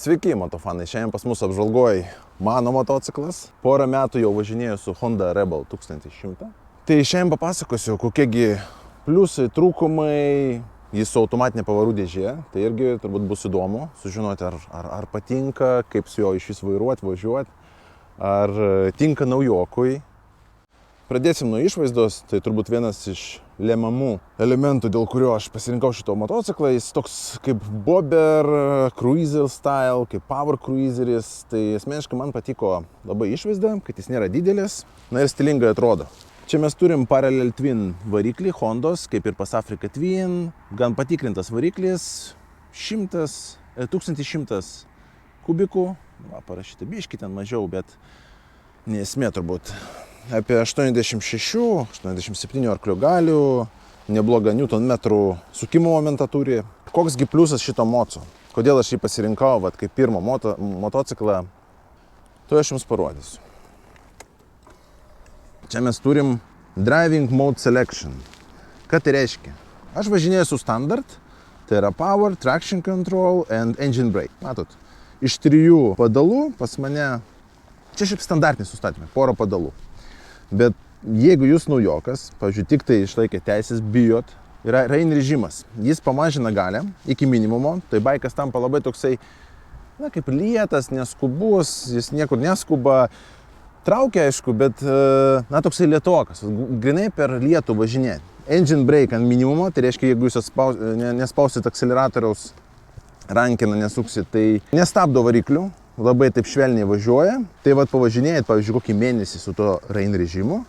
Sveiki, motofanai. Šiandien pas mus apžvalgoj mano motociklas. Porą metų jau važinėjau su Honda Rebel 1100. Tai šiandien papasakosiu, kokiegi pliusai, trūkumai. Jis su automatinė pavarų dėžė. Tai irgi turbūt bus įdomu sužinoti, ar patinka, kaip su jo iš vis vairuoti, važiuoti. Ar tinka naujokui. Pradėsim nuo išvaizdos. Tai turbūt vienas iš lemiamų elementų, dėl kurio aš pasirinkau šito motociklą. Jis toks kaip bobber, cruiser style, kaip power cruiseris. Tai asmeniškai man patiko labai išvaizda, kad jis nėra didelis. Na ir stilingai atrodo. Čia mes turim Parallel Twin variklį Hondos, kaip ir pas Africa Twin. Gan patikrintas variklis. 1100 kubikų. Va, parašyti biškį ten mažiau, bet nesmė turbūt. Apie 86-87 arklių galių, neblogą Newton-metrų sukimo momentą turi. Koksgi pliusas šito moco? Kodėl aš jį pasirinkau, kaip pirmą motociklą? To aš jums parodysiu. Čia mes turim Driving Mode Selection. Ką tai reiškia? Aš važinėju su standard, tai yra Power, Traction Control and Engine Brake. Matot, iš 3 padalų pas mane, čia šiaip standartinis sustatymai, porą padalų. Bet jeigu jūs naujokas, pavyzdžiui, tik tai išlaikė teisės, bijot, yra rain režimas. Jis pamažina galią iki minimumo, tai baikas tampa labai toksai, kaip lėtas, neskubus, jis niekur neskuba. Traukia, aišku, bet, toksai lėtokas, grinai per lietų važinėti. Engine brake ant minimumo, tai reiškia, jeigu jūs nespausit akceleratoriaus, rankiną nesuksit, tai nestabdo variklių. Labai taip švelniai važiuoja. Tai pavažinėjat, pavyzdžiui, kokį mėnesį su to rain režimu.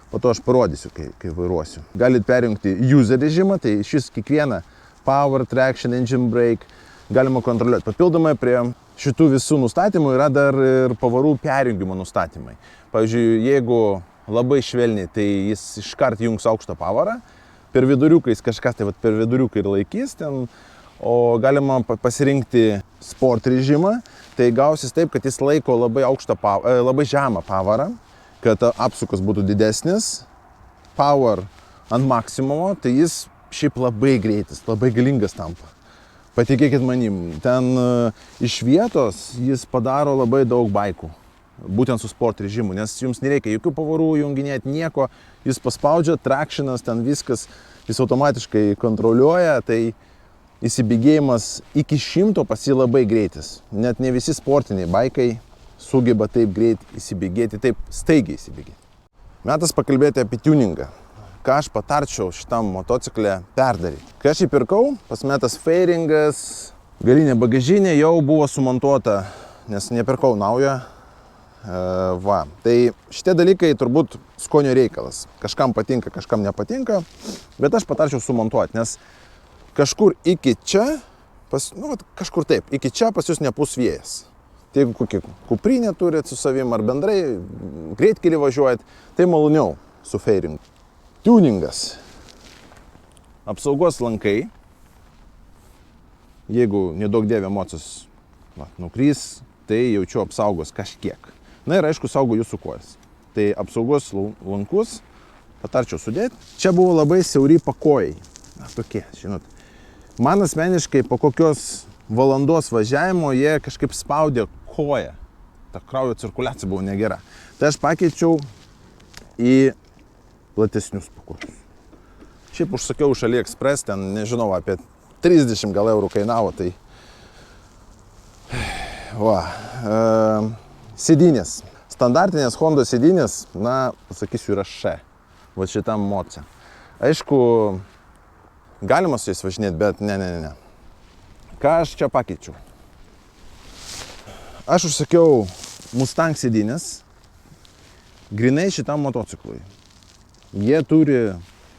Po to aš parodysiu, kai vairuosiu. Galit perjungti user režimą, tai šis kiekvieną power, traction, engine brake galima kontroliuoti. Papildomai prie šitų visų nustatymų yra dar ir pavarų perjungimo nustatymai. Pavyzdžiui, jeigu labai švelniai, tai jis iškart jungs aukštą pavarą. Per viduriuką jis kažkas tai per viduriuką ir laikys ten. O galima pasirinkti sport režimą, tai gausis taip, kad jis laiko labai žemą pavarą, kad apsukas būtų didesnis. Power ant maksimumo, tai jis šiaip labai greitas, labai galingas tampa. Patikėkit manim, ten iš vietos jis padaro labai daug baikų, būtent su sport režimu, nes jums nereikia jokių pavarų junginėti, nieko, jis paspaudžia, tractionas, ten viskas, jis automatiškai kontroliuoja, tai įsibėgėjimas iki 100 pas jį labai greitis. Net ne visi sportiniai baikai sugeba taip greit įsibėgėti, taip staigiai įsibėgėti. Metas pakalbėti apie tuningą. Ką aš patarčiau šitam motociklę perdaryti. Kai aš jį pirkau, pas metas fairingas, galinė bagažinė jau buvo sumontuota, nes nepirkau naują. Tai šitie dalykai turbūt skonio reikalas. Kažkam patinka, kažkam nepatinka, bet aš patarčiau sumontuoti, nes kažkur iki čia, kažkur taip, iki čia pas jūs nepūs vėjas. Tai jeigu kokį kuprinę turit su savim ar bendrai greitkelį važiuojat, tai maloniau su fairingu. Tuningas. Apsaugos lankai. Jeigu nedaug dievė emocijos nukrys, tai jaučiu apsaugos kažkiek. Na ir aišku, saugo jūsų kojas. Tai apsaugos lankus patarčiau sudėti. Čia buvo labai siauri pakojai. Tokie, žinot. Man asmeniškai po kokios valandos važiavimo jie kažkaip spaudė koją. Ta kraujo cirkuliacija buvo negera. Tai aš pakeičiau į platesnius pakojus. Šiaip užsakiau iš AliExpress, ten nežinau, apie 30 gal eurų kainavo, tai... Sėdynės. Standartinės Honda sėdynės, pasakysiu, yra š. Va šitam moce. Aišku, galima su jais važinėti, bet ne. Ką aš čia pakeičiau? Aš užsakiau Mustang sėdynės grinai šitam motociklui. Jie turi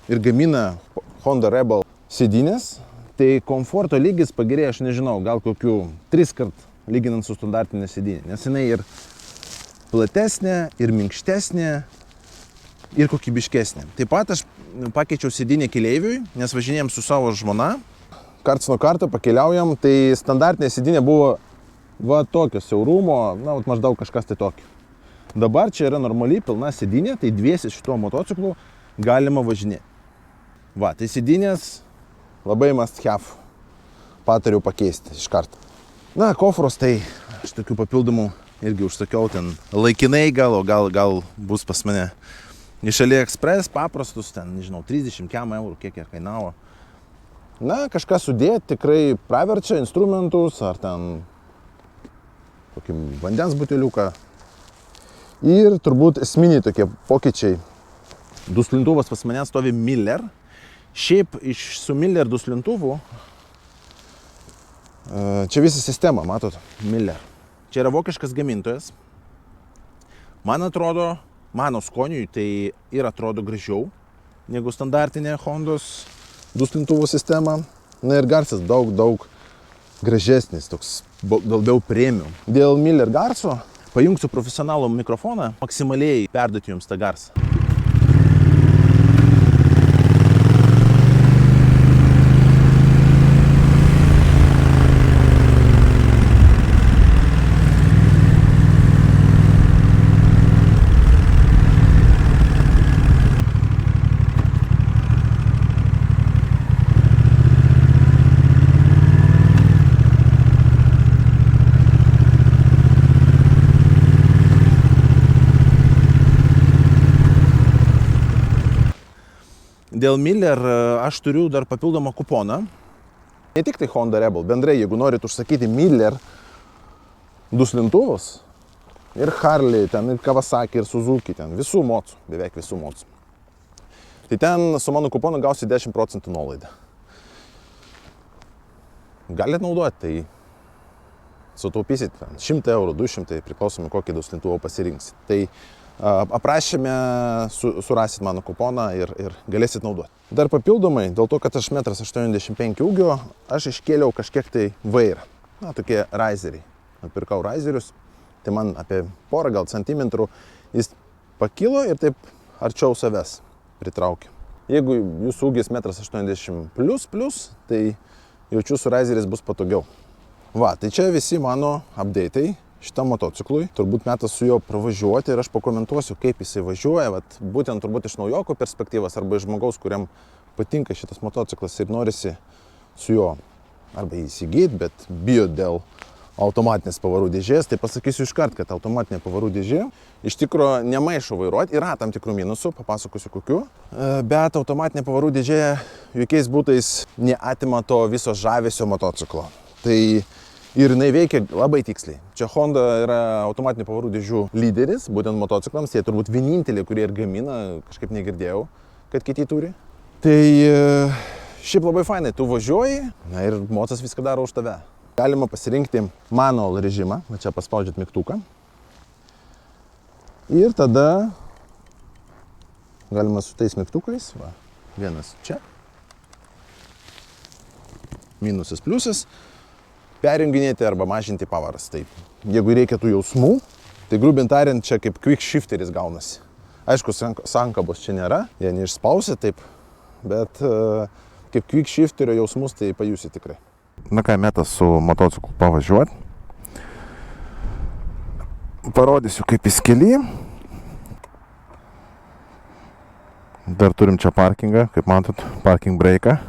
ir gamina Honda Rebel sėdynės, tai komforto lygis pagerėjo, aš nežinau, gal kokių 3 kart lyginant su standartinė sėdynė, nes jinai ir platesnė, ir minkštesnė, ir kokybiškesnė. Taip pat aš pakeičiau sėdynę keleiviui, nes važinėjom su savo žmona. Karts nuo karto pakeliaujam, tai standartinė sėdynė buvo tokio siaurumo, maždaug kažkas tai tokio. Dabar čia yra normaliai pilna sėdynė, tai dviesi šituo motociklu galima važinėti. Tai sėdynės labai must have. Patariu pakeisti iš karto. Na, kofros tai aš tokių papildomų irgi užsakiau ten laikinai gal, o gal bus pas mane iš AliExpress paprastus, ten, nežinau, 30 eurų, kiek jie kainavo. Na, kažką sudėti tikrai praverčia, instrumentus ar ten kokį vandens buteliuką. Ir turbūt esminiai tokie pokyčiai. Duslintuvas pas mane stovi Miller. Šiaip su Miller duslintuvu, čia visa sistema, matot, Miller. Čia yra vokiškas gamintojas. Man atrodo, mano skoniui tai ir atrodo gražiau negu standartinė Hondos duslintuvų sistema. Na ir garsas daug gražesnis, toks labiau premium. Dėl Miller garso pajungsiu profesionalų mikrofoną, maksimaliai perduoti jums tą garsą. Dėl Miller aš turiu dar papildomą kuponą. Ne tik tai Honda Rebel, bendrai, jeigu norit užsakyti Miller duslintuvus ir Harley, ten ir Kawasaki, ir Suzuki, ten visų modų, beveik visų modų. Tai ten su mano kuponu gausi 10% nuolaidą. Galit naudoti, tai sutaupysit 100 eurų, 200, priklausomai kokį duslintuvą pasirinksit. Tai aprašyme surasit mano kuponą ir galėsit naudoti. Dar papildomai, dėl to, kad aš 1,85 m ūgio, aš iškėliau kažkiek tai vairą. Na, tokie raizeriai. Pirkau raizerius, tai man apie porą gal centimetrų jis pakilo ir taip arčiau savęs pritraukė. Jeigu jūsų ūgis 1,80 m+, tai jaučiu su raizeris bus patogiau. Va, tai čia visi mano update'ai šitam motociklui. Turbūt metas su juo pravažiuoti ir aš pakomentuosiu, kaip jisai važiuoja. Vat, būtent turbūt iš naujoko perspektyvos arba iš žmogaus, kuriam patinka šitas motociklas ir norisi su juo arba įsigyti, bet bijo dėl automatinės pavarų dėžės. Tai pasakysiu iškart, kad automatinė pavarų dėžė iš tikro nemaišo vairuoti. Yra tam tikrų minusų, papasakosiu kokių. Bet automatinė pavarų dėžė jokiais būtais neatima to viso žavesio motociklo. Tai ir jinai veikia labai tiksliai. Čia Honda yra automatinių pavarų dėžių lyderis, būtent motociklams. Jie turbūt vieninteliai, kurie ir gamina, kažkaip negirdėjau, kad kiti turi. Tai šiaip labai fainai, tu važiuoji, na ir mocas viską daro už tave. Galima pasirinkti manual režimą, va čia paspaudžiat mygtuką. Ir tada galima su tais mygtukais, va, vienas čia, minusas, pliusas, perjunginėti arba mažinti pavaras. Taip. Jeigu reikia tų jausmų, tai grubiai tariant, čia kaip quick shifteris gaunasi. Aišku, sankabos čia nėra, jie neišspausia taip, bet kaip quick shifterio jausmus tai pajusi tikrai. Na ką, metas su motociklu pavažiuoti. Parodysiu, kaip jis kely. Dar turim čia parkingą, kaip matot, parking breiką.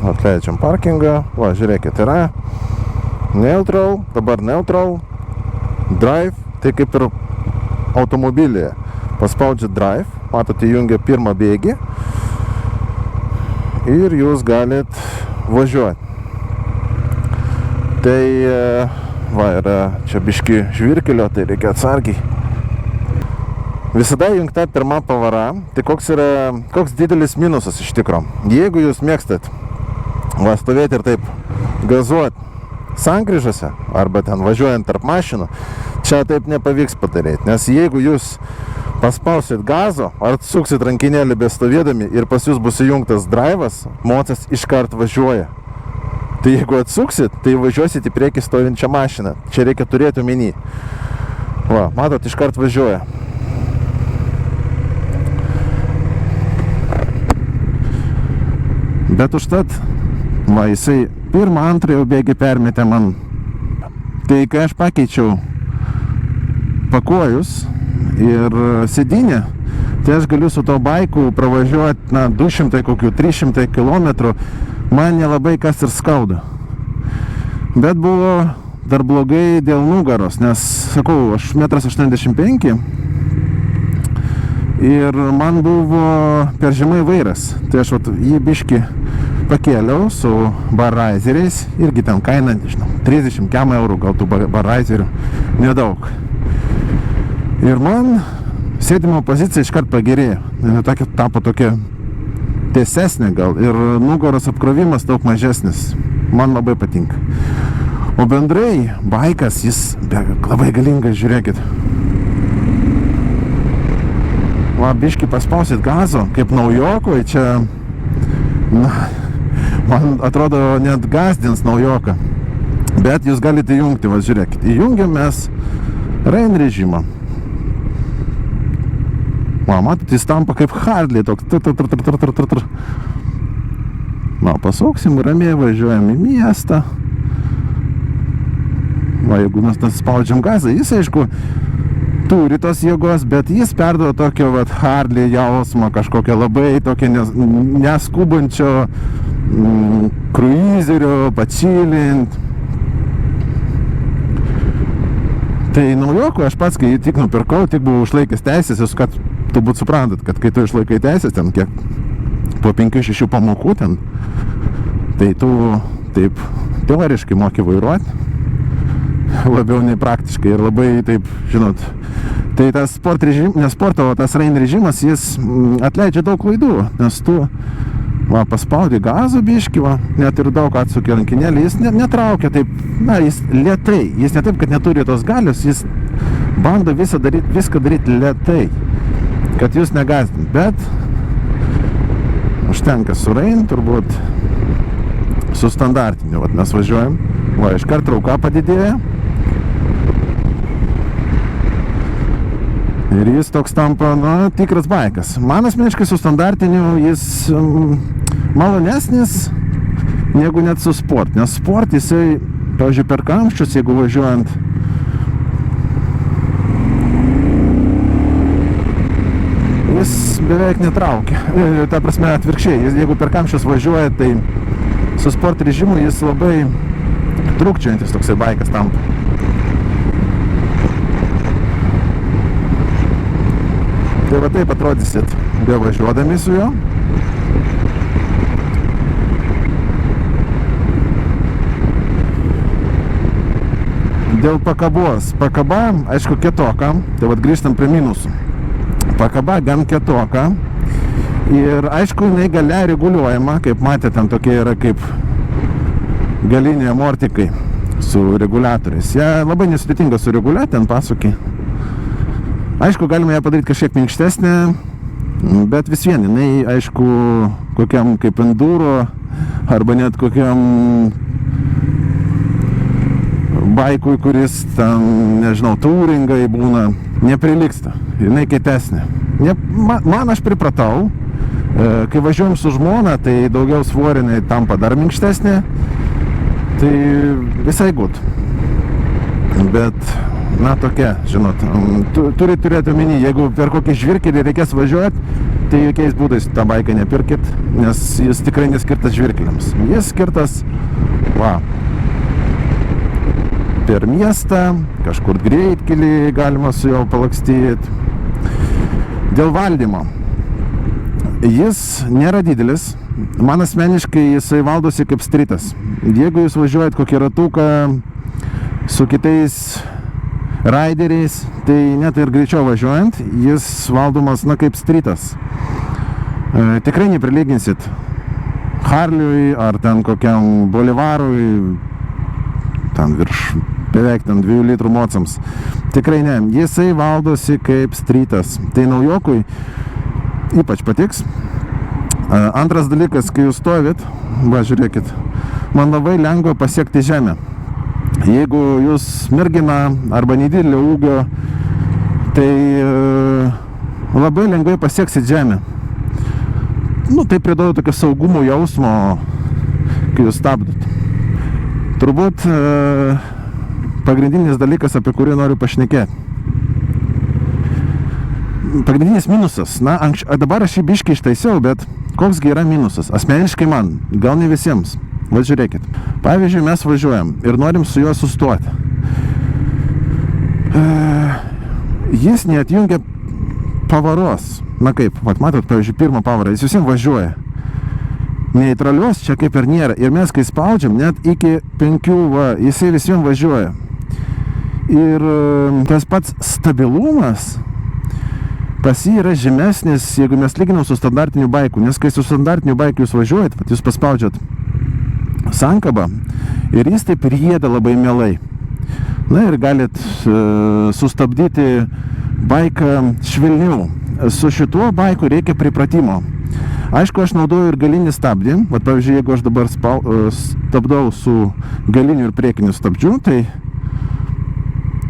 Atleidžiam parkingą, va, žiūrėkit, yra neutral, dabar neutral, drive, tai kaip ir automobilyje. Paspaudžiat drive, matote, įjungia pirmą bėgį ir jūs galit važiuoti. Tai, va, yra čia biški žvirkelio, tai reikia atsargiai. Visada įjungta pirma pavara, tai koks didelis minusas iš tikro. Jeigu jūs mėgstat va, stovėti ir taip gazuoti sankryžose arba ten važiuojant tarp mašinų, čia taip nepavyks padaryti, nes jeigu jūs paspausit gazo ar atsuksit rankinėlį bestovėdami ir pas jūs bus įjungtas drivas, mocas iškart važiuoja. Tai jeigu atsuksit, tai važiuosit į priekį stovinčią mašiną. Čia reikia turėti omeny. Va, matot, iškart važiuoja. Bet užtat va, jisai pirmą, antrą jau bėgį permetė man. Tai kai aš pakeičiau pakojus ir sėdynę, tai aš galiu su to baiku pravažiuoti, 200 kokių 300 km, man nelabai kas ir skauda. Bet buvo dar blogai dėl nugaros, nes, sakau, aš 1,85 m ir man buvo per žemai vairas. Tai aš jį biškį pakėliau su barraizeriais, irgi ten kaina, nežinau, 30 eurų gal tų barraizerių, nedaug. Ir man sėdimo pozicija iškart pagerėjo. Tapo tokia tiesesnė gal ir nugaros apkrovimas daug mažesnis. Man labai patinka. O bendrai, baikas, jis labai galingas, žiūrėkit. Va, biškį paspausit gazo, kaip naujokui, čia, man atrodo, net gazdins naujoką. Bet jūs galite įjungti, va, žiūrėkit. Įjungiam mes rain režimą. Va, matot, jis tampa kaip Harley, toks. Va, pasuksim, ramiai važiuojam į miestą. Va, jeigu mes spaudžiam gazą, jis, aišku, turi tos jėgos, bet jis perduoda tokio, va, Harley jausmą, kažkokią labai tokio neskubančio kruizerio, pačilint. Tai naujokų aš pats, kai jį tik nupirkau, tik buvau išlaikęs teisės, jūs kad turbūt suprantat, kad kai tu išlaikai teisės, ten kiek po 5-6 pamokų ten, tai tu taip teoriškai moki vairuoti, labiau nei praktiškai ir labai taip, žinot, tai tas sporto, tas rain režimas, jis atleidžia daug klaidų, nes tu va, paspaudi gazą biškį, va, net ir daug atsukė rankinėlį, jis netraukia taip, jis lėtai, jis ne taip, kad neturi tos galios, jis bando viską daryti lėtai, kad jūs negazdint, bet užtenka su rain, turbūt su standartiniu, va, mes važiuojam, va, iškart trauka padidėja ir jis toks tampa, tikras baikas. Man asmeniškai su standartiniu jis malonesnis negu net su sport, nes sport jisai, pavyzdžiui, per kamščius, jeigu važiuojant, jis beveik netraukia. Ta prasme, atvirkščiai, jeigu per kamščius važiuoja, tai su sport režimu jis labai trūkčiojantis toksai baikas tampa. Tai va taip atrodysit bevažiuodami su juo. Dėl pakabos. Pakaba, aišku, kietoka. Tai va grįžtam prie minusų. Pakaba gan kietoka. Ir aišku, jinai galia reguliuojama. Kaip matėte, ten tokie yra kaip galiniai amortikai su reguliatoriais. Jie labai nesudėtinga sureguliuoti, ten pasuki. Aišku, galime ją padaryti kažkiek minkštesnę, bet vis vien, jinai, aišku, kokiam kaip enduro, arba net kokiam baikui, kuris ten, nežinau, touringai būna, neprilygsta. Jinai kietesnė. Man aš pripratau, kai važiuojam su žmona, tai daugiau svorinai tampa dar minkštesnė, tai visai gut. Bet tokia, žinot, turi turėti omeny, jeigu per kokį žvirkelį reikės važiuoti, tai jokiais būdais tą baiką nepirkit, nes jis tikrai neskirtas žvirkeliams. Jis skirtas, per miestą, kažkur greitkelį galima su juo palakstyti. Dėl valdymo. Jis nėra didelis, man asmeniškai jisai valdosi kaip stritas. Jeigu jūs važiuojat kokį ratuką su kitais raideriais, tai net ir greičiau važiuojant, jis valdomas, kaip stritas. Tikrai neprilyginsit Harliui ar ten kokiam Bolivarui, ten virš beveik 2 litrų mocams. Tikrai ne, jisai valdosi kaip stritas. Tai naujokui ypač patiks. Antras dalykas, kai jūs stovit, žiūrėkit, man labai lengva pasiekti žemę. Jeigu jūs mergina arba nedidelio ūgio, tai labai lengvai pasieksit žemę. Tai priduoda tokio saugumo jausmo, kai jūs stabdot. Turbūt pagrindinis dalykas, apie kurį noriu pašnekėti. pagrindinis minusas, dabar aš jį biškį ištaisiau, bet koksgi yra minusas? Asmeniškai man, gal ne visiems. Va žiūrėkit, pavyzdžiui, mes važiuojam ir norim su juo sustoti. Jis neatjungia pavaros. Na kaip, matot, pavyzdžiui, pirmą pavarą, jis visiems važiuoja. Neutralios čia kaip ir nėra. Ir mes, kai spaudžiam, net iki 5, jisai visiems važiuoja. Ir tas pats stabilumas pas jį yra žemesnis, jeigu mes lyginam su standartiniu baiku. Nes kai su standartiniu baiku jūs važiuojat, jūs paspaudžiat sankabą ir jis taip rieda labai mielai. Na ir galit sustabdyti baiką švelniau. Su šituo baiku reikia pripratimo. Aišku, aš naudoju ir galinį stabdį. Vat, pavyzdžiui, jeigu aš dabar stabdau su galiniu ir priekiniu stabdžiu, tai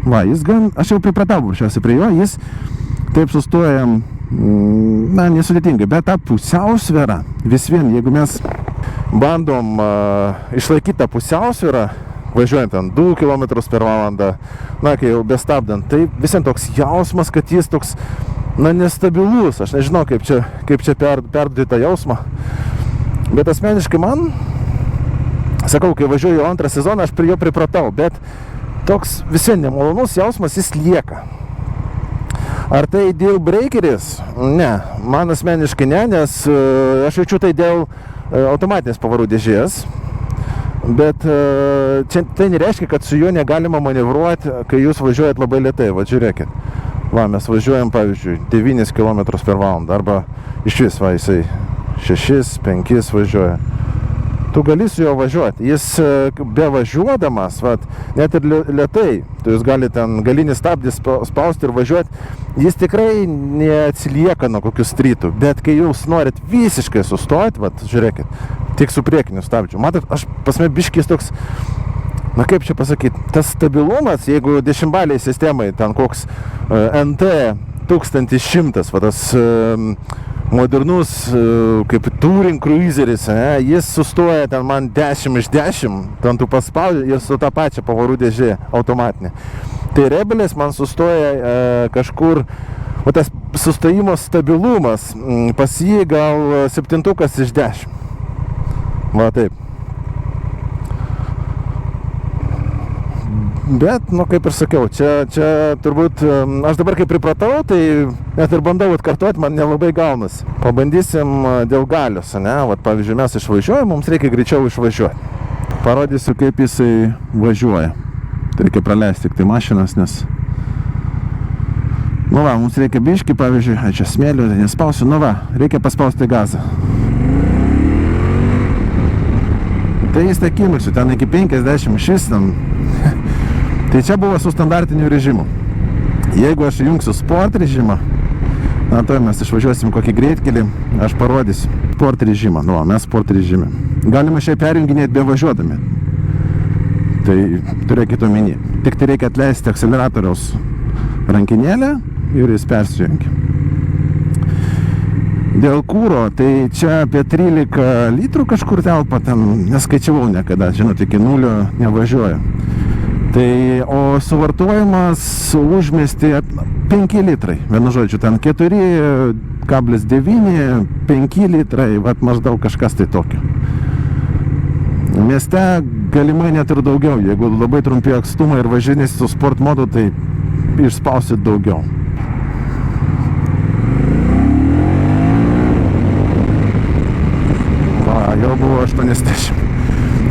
aš jau pripratau paprasčiausiai prie jo, jis taip sustoja, nesudėtingai, bet ta pusiausvėra, vis vien, jeigu mes bandom išlaikyti tą pusiausvėrą, važiuojant ant 2 km per valandą, kai jau bestabdant, tai vis vien toks jausmas, kad jis toks, nestabilus, aš nežinau, kaip čia perduoti tą jausmą, bet asmeniškai man, sakau, kai važiuoju antrą sezoną, aš prie jo pripratau, bet toks vis vien nemalonus jausmas, jis lieka. Ar tai deal breakeris? Ne, man asmeniškai ne, nes aš jaučiu tai dėl automatinės pavarų dėžės, bet tai nereiškia, kad su juo negalima manevruoti, kai jūs važiuojat labai lėtai. Va, žiūrėkit. Mes važiuojam, pavyzdžiui, 9 km per valandą, arba iš vis, jisai 6-5 važiuoja. Tu gali su juo važiuoti. Jis be važiuodamas, net ir lėtai, tu jūs gali ten galinį stabdį spausti ir važiuoti, jis tikrai neatsilieka nuo kokių strytų. Bet kai jūs norit visiškai sustoti, žiūrėkit, tik su priekiniu stabdžiu. Matot, pas mane biškis toks, kaip čia pasakyti, tas stabilumas, jeigu 10-baliai sistemai, ten koks NT 1100, tas modernus, kaip touring cruiseris, jis sustoja ten man 10 iš 10, ten tu paspaudži ir su tą pačią pavarų dėžė automatinė. Tai Rebelės man sustoja kažkur, tas sustojimo stabilumas, pas jį gal 7 iš 10. Va taip. Bet, kaip ir sakiau, čia turbūt, aš dabar kaip pripratau, tai net ir bandau atkartoti, man nelabai gaunasi. Pabandysim dėl galios, pavyzdžiui, mes išvažiuojam, mums reikia greičiau išvažiuoti. Parodysiu, kaip jisai važiuoja. Tai reikia praleisti tik tai mašinas, nes... mums reikia biškį, pavyzdžiui, čia smėliu, nespausiu, reikia paspausti gazą. Tai jis akimirksiu, ten iki 50 šis ten... Tai čia buvo su standartiniu režimu. Jeigu aš įjungsiu sport režimą, tai mes išvažiuosim kokį greitkelį, aš parodysiu sport režimą. Mes sport režime. Galima šiaip perjunginėti be važiuodami. Tai turėkite omeny. Tik tai reikia atleisti akceleratoriaus rankinėlę ir jis persijungia. Dėl kūro, tai čia apie 13 litrų kažkur telpa, ten neskaičiavau niekada, žinot, iki 0 nevažiuoju. Tai, o suvartojimas užmiesty 5 litrai, vienu žodžiu, ten 4,9, 5 litrai, maždaug kažkas tai tokio. Mieste galimai net ir daugiau, jeigu labai trumpi atstumai ir važinėsi su sport modu, tai išspausit daugiau. Jau buvo 80.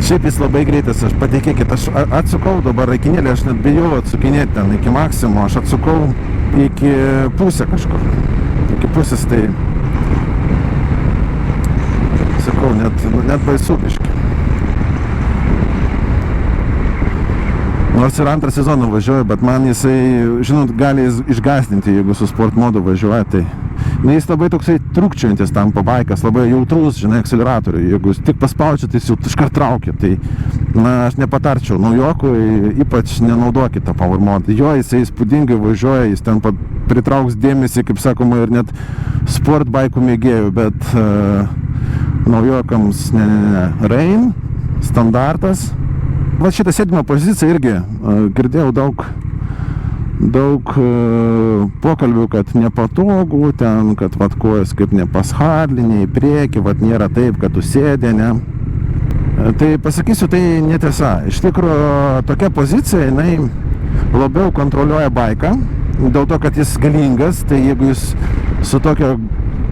Šiaip jis labai greitas, aš patikėkit, aš atsukau dabar raikinėlį, aš net bijau atsukinėti ten iki maksimumo, aš atsukau iki pusę kažkur. Iki pusės tai, sakau, net baisu biškį. Nors ir antrą sezoną važiuoju, bet man jisai, žinot, gali išgąsdinti, jeigu su sport modu važiuoja, tai... Jis labai toksai trūkčiojantis tam pabaikas, labai jautrus, akceleratoriui. Jeigu jūs tik paspaudžiat, tai jis jau iškart traukia. Tai, aš nepatarčiau naujokui, ypač nenaudokit tą power mod. Jo, jisai įspūdingai važiuoja, jis ten pritrauks dėmesį, kaip sakoma, ir net sport baikų mėgėjų, bet naujokams ne. Rain, standartas. Šitą sėdimą poziciją irgi girdėjau daug pokalbių, kad nepatogu ten, kad vat kojas kaip ne pas Harley, ne į priekį, vat nėra taip, kad tu sėdė, ne. Tai pasakysiu, tai netiesa. Iš tikrųjų, tokia pozicija, jinai labiau kontroliuoja baiką, dėl to, kad jis galingas, tai jeigu jūs su tokio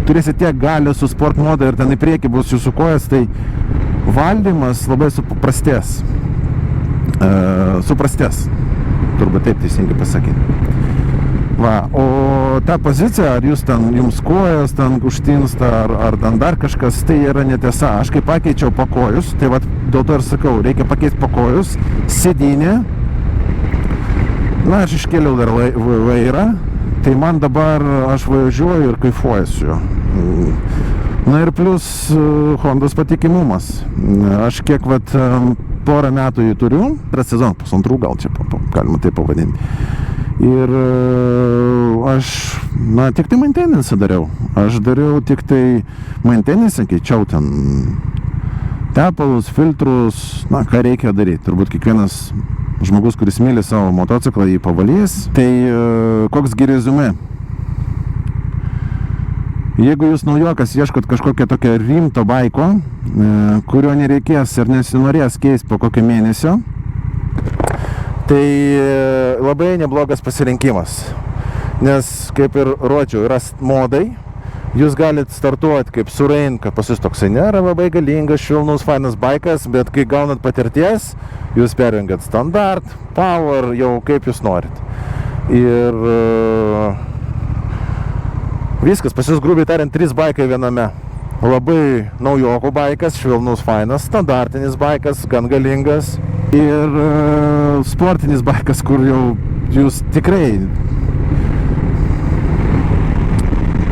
turėsite tiek galių su sport moda ir ten į priekį bus jūsų kojas, tai valdymas labai suprastės. Turbūt taip teisingai pasakyti. Va, o ta pozicija, ar jūs ten, jums kojas ten užtinsta, ar ten dar kažkas, tai yra netiesa. Aš kai pakeičiau pakojus, tai va, dėl to ir sakau, reikia pakeisti pakojus, sėdynė. Na, aš iškėliau dar vairą, tai man dabar aš važiuoju ir kaifuoju. Na ir plus Hondos patikimumas. Aš kiek vat porą metų jį turiu, sezoną, pusantrų gal čia galima taip pavadinti. Ir aš, tik tai maintenance dariau. Aš dariau tik tai maintenance, keičiau ten tepalus, filtrus, ką reikia daryti. Turbūt kiekvienas žmogus, kuris myli savo motociklą, jį pavalys. Tai koks gi rezume? Jeigu jūs naujokas ieškot kažkokio tokio rimto baiko, kurio nereikės ir nesinorės keisti po kokio mėnesio, tai labai neblogas pasirinkimas. Nes, kaip ir rodžiau, yra modai, jūs galite startuoti kaip su Rain, kad pas jūs toksai nėra labai galingas, švelnus, fainas baikas, bet kai gaunat patirties, jūs perjungiat standard, power, jau kaip jūs norit. Ir viskas, pas jūs grubiai tariant 3 baikai viename. Labai naujokų baikas, švelnus, fainas, standartinis baikas, gan galingas. Ir sportinis baikas, kur jau jūs tikrai...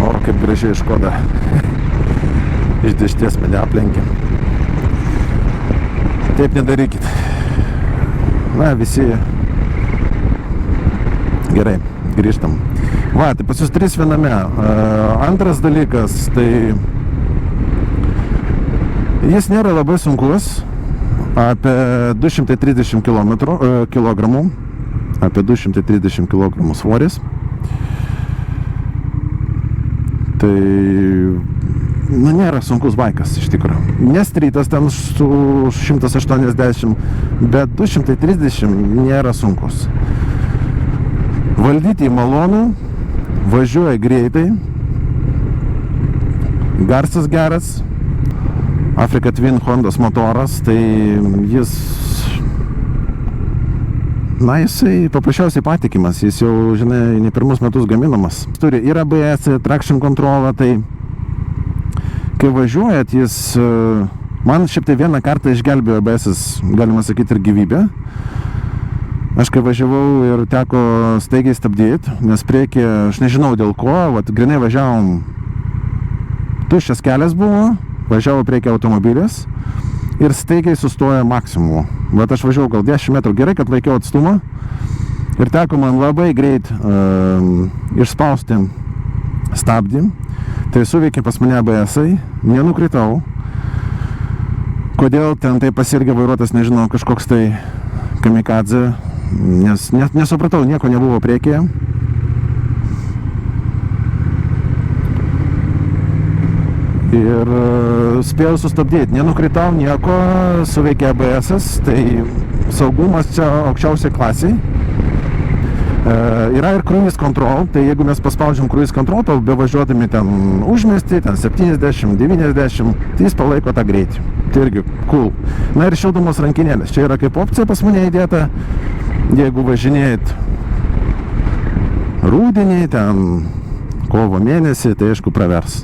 O, kaip gražiai Škoda. Iš dešties mane aplenkė. Taip nedarykit. Na, visi... Gerai, grįžtam. Va, tai pas jūs 3 viename. Antras dalykas, tai jis nėra labai sunkus, apie 230 kilogramų, apie 230 kilogramų svoris. Tai, nėra sunkus baikas iš tikrųjų. Nestrytas ten su 180, bet 230 nėra sunkus. Valdyti į malonų, važiuoja greitai, garsas geras, Africa Twin Hondos motoras, tai jisai paprasčiausiai patikimas, jis jau, žinai, ne pirmus metus gaminamas. Turi ir ABS, traction controlą, tai kai važiuojat, jis, man šiaip tai vieną kartą išgelbėjo ABS, galima sakyti, ir gyvybę. Aš kai važiavau ir teko staigiai stabdyti, nes priekį, aš nežinau dėl ko, grinai važiavom, tuščias kelias buvo, važiavo priekį automobilis ir staigiai sustojo maksimumu. Bet aš važiavau gal 10 metrų, gerai, kad laikiau atstumą ir teko man labai greit išspausti stabdį. Tai suveikė pas mane ABS-ai, nenukritau. Kodėl ten tai pasirgė vairuotas, nežinau, kažkoks tai kamikadze. Nes nesupratau, nieko nebuvo priekyje. Ir spėjau sustabdyti, nenukritau nieko, suveikė ABS-as, tai saugumas čia aukščiausiai klasiai. Yra ir cruise control, tai jeigu mes paspaudžiam cruise control, to bevažiuodami ten užmiestį, ten 70, 90, tai jis palaiko tą greitį. Tai irgi cool. Na ir šildomos rankinėlės, čia yra kaip opcija pas mane įdėta. Jeigu važinėjat rudenį, ten kovo mėnesį, tai aišku pravers.